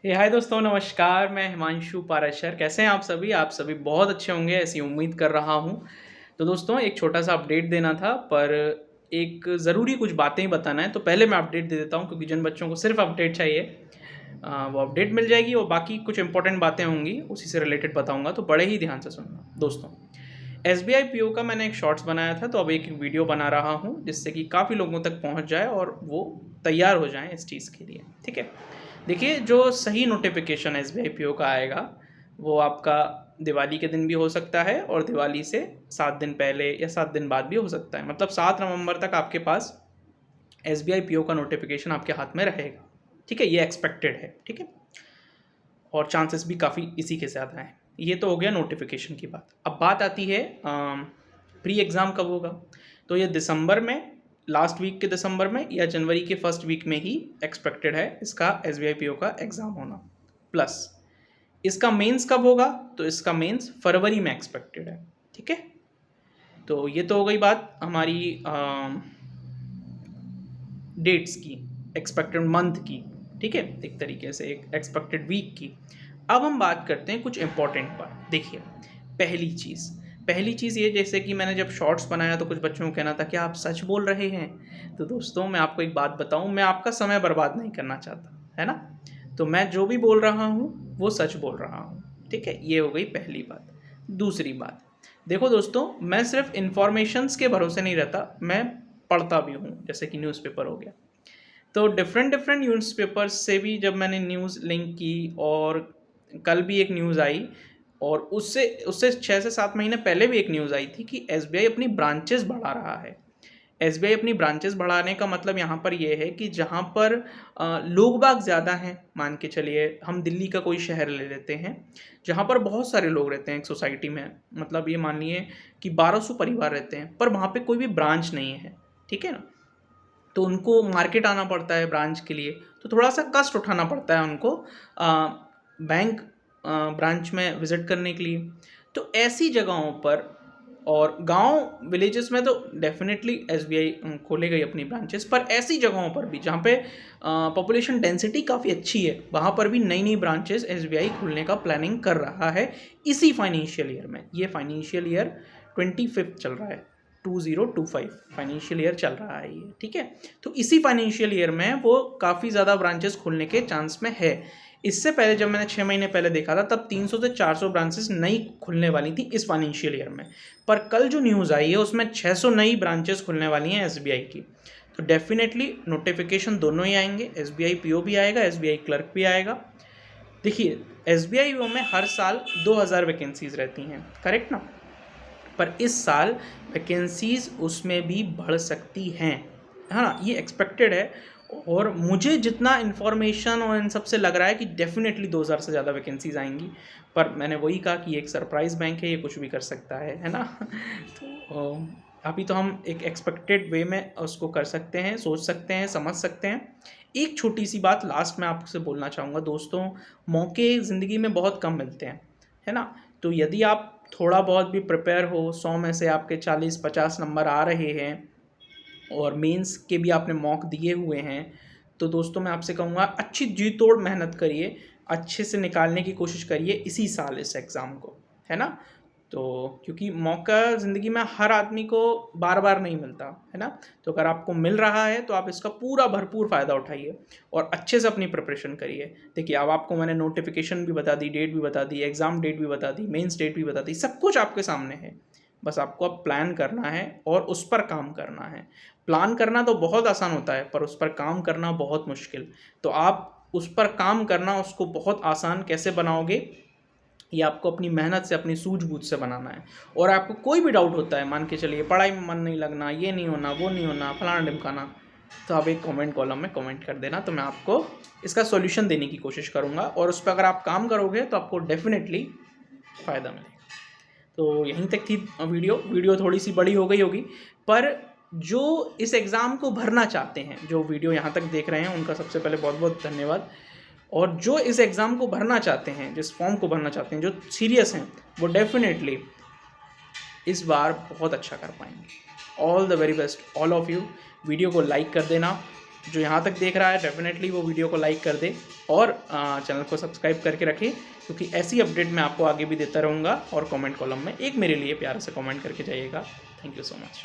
हाय दोस्तों, नमस्कार। मैं हिमांशु पाराशर। कैसे हैं आप सभी? आप सभी बहुत अच्छे होंगे, ऐसी उम्मीद कर रहा हूं। तो दोस्तों, एक छोटा सा अपडेट देना था, पर एक ज़रूरी कुछ बातें ही बताना है। तो पहले मैं अपडेट दे देता हूं, क्योंकि जिन बच्चों को सिर्फ अपडेट चाहिए वो अपडेट मिल जाएगी, और बाकी कुछ इंपॉर्टेंट बातें होंगी उसी से रिलेटेड बताऊंगा, तो बड़े ही ध्यान से सुनना दोस्तों। SBI PO का मैंने एक शॉर्ट्स बनाया था, तो अब एक वीडियो बना रहा हूँ जिससे कि काफ़ी लोगों तक पहुँच जाए और वो तैयार हो जाएं इस चीज़ के लिए। ठीक है, देखिए, जो सही नोटिफिकेशन SBI PO का आएगा वो आपका दिवाली के दिन भी हो सकता है, और दिवाली से 7 दिन पहले या 7 दिन बाद भी हो सकता है। मतलब 7 नवंबर तक आपके पास SBI PO का नोटिफिकेशन आपके हाथ में रहेगा। ठीक है, ये एक्सपेक्टेड है। ठीक है, और चांसेस भी काफ़ी इसी के ज़्यादा हैं। ये तो हो गया नोटिफिकेशन की बात। अब बात आती है प्री एग्ज़ाम कब होगा। तो ये दिसंबर में, लास्ट वीक के दिसंबर में या जनवरी के फर्स्ट वीक में ही एक्सपेक्टेड है इसका SBI PO का एग्ज़ाम होना। प्लस इसका मेंस कब होगा, तो इसका मेंस फरवरी में एक्सपेक्टेड है। ठीक है, तो ये तो हो गई बात हमारी डेट्स की, एक्सपेक्टेड मंथ की। ठीक है, एक तरीके से एक एक्सपेक्टेड वीक की। अब हम बात करते हैं कुछ इंपॉर्टेंट बात। देखिए, पहली चीज़ ये, जैसे कि मैंने जब शॉर्ट्स बनाया तो कुछ बच्चों को कहना था कि आप सच बोल रहे हैं। तो दोस्तों, मैं आपको एक बात बताऊं, मैं आपका समय बर्बाद नहीं करना चाहता, है ना। तो मैं जो भी बोल रहा हूँ वो सच बोल रहा हूँ। ठीक है, ये हो गई पहली बात। दूसरी बात, देखो दोस्तों, मैं सिर्फ इन्फॉर्मेशंस के भरोसे नहीं रहता, मैं पढ़ता भी हूँ। जैसे कि न्यूज़पेपर हो गया, तो डिफरेंट डिफरेंट न्यूज़पेपर्स से भी जब मैंने न्यूज़ लिंक की, और कल भी एक न्यूज़ आई, और उससे उससे 6 से 7 महीने पहले भी एक न्यूज़ आई थी कि SBI अपनी ब्रांचेस बढ़ा रहा है। SBI अपनी ब्रांचेस बढ़ाने का मतलब यहाँ पर ये है कि जहाँ पर लोग बाग ज़्यादा हैं, मान के चलिए हम दिल्ली का कोई शहर ले लेते हैं जहाँ पर बहुत सारे लोग रहते हैं एक सोसाइटी में। मतलब ये मानिए कि 1200 परिवार रहते हैं, पर वहाँ पे कोई भी ब्रांच नहीं है। ठीक है ना, तो उनको मार्केट आना पड़ता है ब्रांच के लिए, तो थोड़ा सा कष्ट उठाना पड़ता है उनको बैंक ब्रांच में विज़िट करने के लिए। तो ऐसी जगहों पर, और गांव विलेजेस में तो डेफिनेटली SBI खोलेगा ही अपनी ब्रांचेस, पर ऐसी जगहों पर भी जहाँ पे पॉपुलेशन डेंसिटी काफ़ी अच्छी है, वहाँ पर भी नई नई ब्रांचेस SBI खोलने का प्लानिंग कर रहा है इसी फाइनेंशियल ईयर में। ये फाइनेंशियल ईयर 25 चल रहा है, 2025 फाइनेंशियल ईयर चल रहा है ये। ठीक है, तो इसी फाइनेंशियल ईयर में वो काफ़ी ज़्यादा ब्रांचेस खोलने के चांस में है। इससे पहले जब मैंने 6 महीने पहले देखा था, तब 300 से 400 ब्रांचेस नई खुलने वाली थी इस फाइनेंशियल ईयर में। पर कल जो न्यूज़ आई है उसमें 600 नई ब्रांचेस खुलने वाली हैं SBI की। तो डेफिनेटली नोटिफिकेशन दोनों ही आएंगे, SBI PO भी आएगा, SBI क्लर्क भी आएगा। देखिए, SBI PO में हर साल 2000 वैकेंसीज रहती हैं, करेक्ट ना। पर इस साल वैकेंसीज उसमें भी बढ़ सकती हैं, है ना, ये एक्सपेक्टेड है। और मुझे जितना इन्फॉर्मेशन और इन सब से लग रहा है कि डेफिनेटली 2000 से ज़्यादा वैकेंसीज आएंगी। पर मैंने वही कहा कि एक सरप्राइज़ बैंक है, ये कुछ भी कर सकता है ना। तो अभी तो हम एक एक्सपेक्टेड वे में उसको कर सकते हैं, सोच सकते हैं, समझ सकते हैं। एक छोटी सी बात लास्ट में आपसे बोलना चाहूँगा दोस्तों, मौके ज़िंदगी में बहुत कम मिलते हैं, है ना। तो यदि आप थोड़ा बहुत भी प्रिपेयर हो, 100 में से आपके 40-50 नंबर आ रहे हैं, और मेंस के भी आपने मॉक दिए हुए हैं, तो दोस्तों मैं आपसे कहूँगा अच्छी जी तोड़ मेहनत करिए, अच्छे से निकालने की कोशिश करिए इसी साल इस एग्ज़ाम को, है ना। तो क्योंकि मौका ज़िंदगी में हर आदमी को बार बार नहीं मिलता, है ना। तो अगर आपको मिल रहा है तो आप इसका पूरा भरपूर फ़ायदा उठाइए और अच्छे से अपनी प्रिपरेशन करिए। देखिए, अब आपको मैंने नोटिफिकेशन भी बता दी, डेट भी बता दी, एग्ज़ाम डेट भी बता दी, मेंस डेट भी बता दी, सब कुछ आपके सामने है। बस आपको अब प्लान करना है और उस पर काम करना है। प्लान करना तो बहुत आसान होता है, पर उस पर काम करना बहुत मुश्किल। तो आप उस पर काम करना, उसको बहुत आसान कैसे बनाओगे, ये आपको अपनी मेहनत से, अपनी सूझबूझ से बनाना है। और आपको कोई भी डाउट होता है, मान के चलिए पढ़ाई में मन नहीं लगना, ये नहीं होना, वो नहीं होना, फलाना ढिमकाना, तो आप एक कमेंट कॉलम में कमेंट कर देना, तो मैं आपको इसका सॉल्यूशन देने की कोशिश करूँगा। और उस पर अगर आप काम करोगे तो आपको डेफिनेटली फ़ायदा मिलेगा। तो यहीं तक थी वीडियो थोड़ी सी बड़ी हो गई होगी, पर जो इस एग्ज़ाम को भरना चाहते हैं, जो वीडियो यहाँ तक देख रहे हैं, उनका सबसे पहले बहुत बहुत धन्यवाद। और जो इस एग्ज़ाम को भरना चाहते हैं, जिस फॉर्म को भरना चाहते हैं, जो सीरियस हैं, वो डेफिनेटली इस बार बहुत अच्छा कर पाएंगे। All the very best all of you. Video को लाइक कर देना, जो यहाँ तक देख रहा है डेफिनेटली वो वीडियो को लाइक कर दे और चैनल को सब्सक्राइब करके रखे, क्योंकि ऐसी अपडेट मैं आपको आगे भी देता रहूँगा। और कमेंट कॉलम में एक मेरे लिए प्यार से कमेंट करके जाइएगा। Thank you so much.